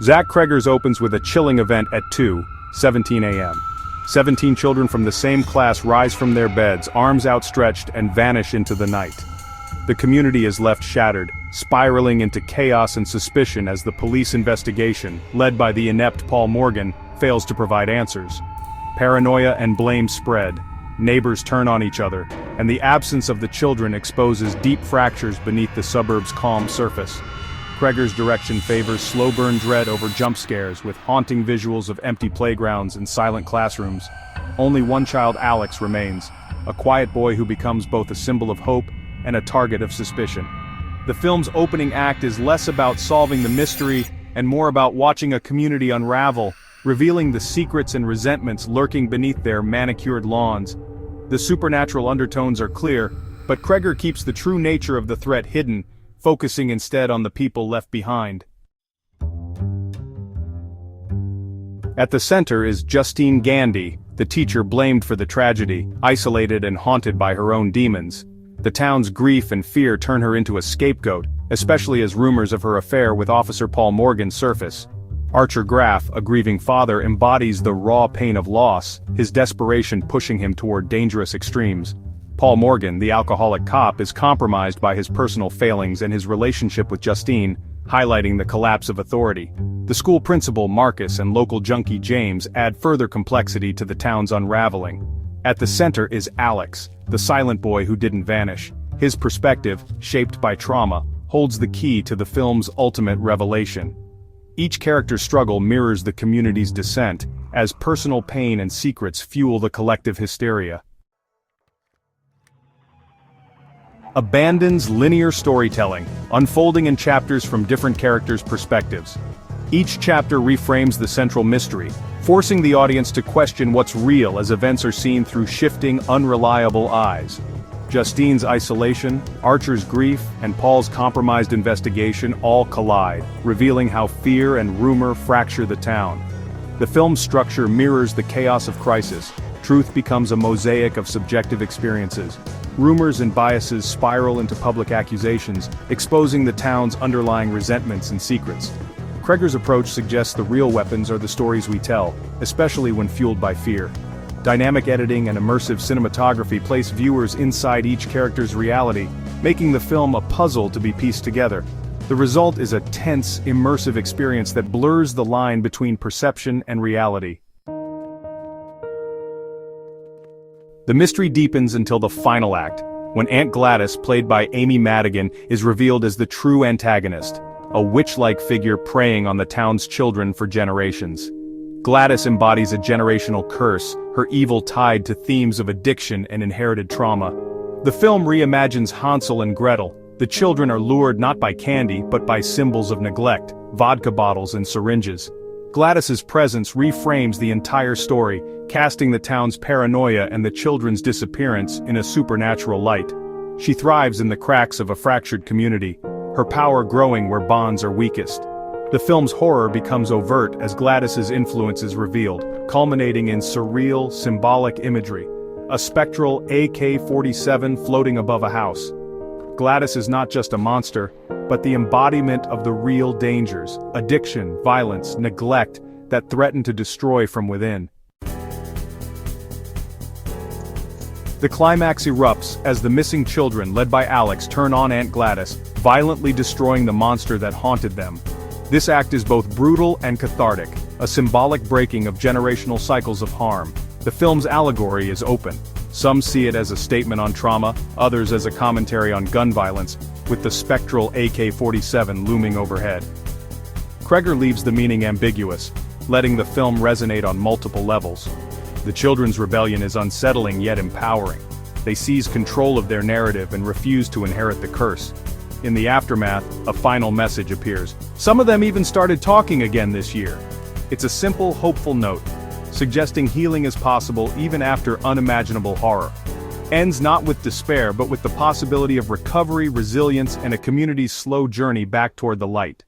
Zach Cregger's opens with a chilling event at 2:17 a.m. 17 children from the same class rise from their beds, arms outstretched, and vanish into the night. The community is left shattered, spiraling into chaos and suspicion as the police investigation, led by the inept Paul Morgan, fails to provide answers. Paranoia and blame spread, neighbors turn on each other, and the absence of the children exposes deep fractures beneath the suburb's calm surface. Cregger's direction favors slow-burn dread over jump scares with haunting visuals of empty playgrounds and silent classrooms. Only one child, Alex, remains, a quiet boy who becomes both a symbol of hope and a target of suspicion. The film's opening act is less about solving the mystery and more about watching a community unravel, revealing the secrets and resentments lurking beneath their manicured lawns. The supernatural undertones are clear, but Cregger keeps the true nature of the threat hidden, focusing instead on the people left behind. At the center is Justine Gandy, the teacher blamed for the tragedy, isolated and haunted by her own demons. The town's grief and fear turn her into a scapegoat, especially as rumors of her affair with Officer Paul Morgan surface. Archer Graff, a grieving father, embodies the raw pain of loss, his desperation pushing him toward dangerous extremes. Paul Morgan, the alcoholic cop, is compromised by his personal failings and his relationship with Justine, highlighting the collapse of authority. The school principal, Marcus, and local junkie James add further complexity to the town's unraveling. At the center is Alex, the silent boy who didn't vanish. His perspective, shaped by trauma, holds the key to the film's ultimate revelation. Each character's struggle mirrors the community's descent, as personal pain and secrets fuel the collective hysteria. Abandons linear storytelling, unfolding in chapters from different characters' perspectives. Each chapter reframes the central mystery, forcing the audience to question what's real as events are seen through shifting, unreliable eyes. Justine's isolation, Archer's grief, and Paul's compromised investigation all collide, revealing how fear and rumor fracture the town. The film's structure mirrors the chaos of crisis. Truth becomes a mosaic of subjective experiences. Rumors and biases spiral into public accusations, exposing the town's underlying resentments and secrets. Cregger's approach suggests the real weapons are the stories we tell, especially when fueled by fear. Dynamic editing and immersive cinematography place viewers inside each character's reality, making the film a puzzle to be pieced together. The result is a tense, immersive experience that blurs the line between perception and reality. The mystery deepens until the final act, when Aunt Gladys, played by Amy Madigan, is revealed as the true antagonist, a witch-like figure preying on the town's children for generations. Gladys embodies a generational curse, her evil tied to themes of addiction and inherited trauma. The film reimagines Hansel and Gretel. The children are lured not by candy, but by symbols of neglect, vodka bottles and syringes. Gladys's presence reframes the entire story, casting the town's paranoia and the children's disappearance in a supernatural light. She thrives in the cracks of a fractured community, her power growing where bonds are weakest. The film's horror becomes overt as Gladys's influence is revealed, culminating in surreal, symbolic imagery. A spectral AK-47 floating above a house. Gladys is not just a monster, but the embodiment of the real dangers, addiction, violence, neglect, that threaten to destroy from within. The climax erupts as the missing children, led by Alex, turn on Aunt Gladys, violently destroying the monster that haunted them. This act is both brutal and cathartic, a symbolic breaking of generational cycles of harm. The film's allegory is open. Some see it as a statement on trauma, others as a commentary on gun violence, with the spectral AK-47 looming overhead. Cregger leaves the meaning ambiguous, letting the film resonate on multiple levels. The children's rebellion is unsettling yet empowering. They seize control of their narrative and refuse to inherit the curse. In the aftermath, a final message appears. Some of them even started talking again this year. It's a simple, hopeful note, suggesting healing is possible even after unimaginable horror. Ends not with despair but with the possibility of recovery, resilience, and a community's slow journey back toward the light.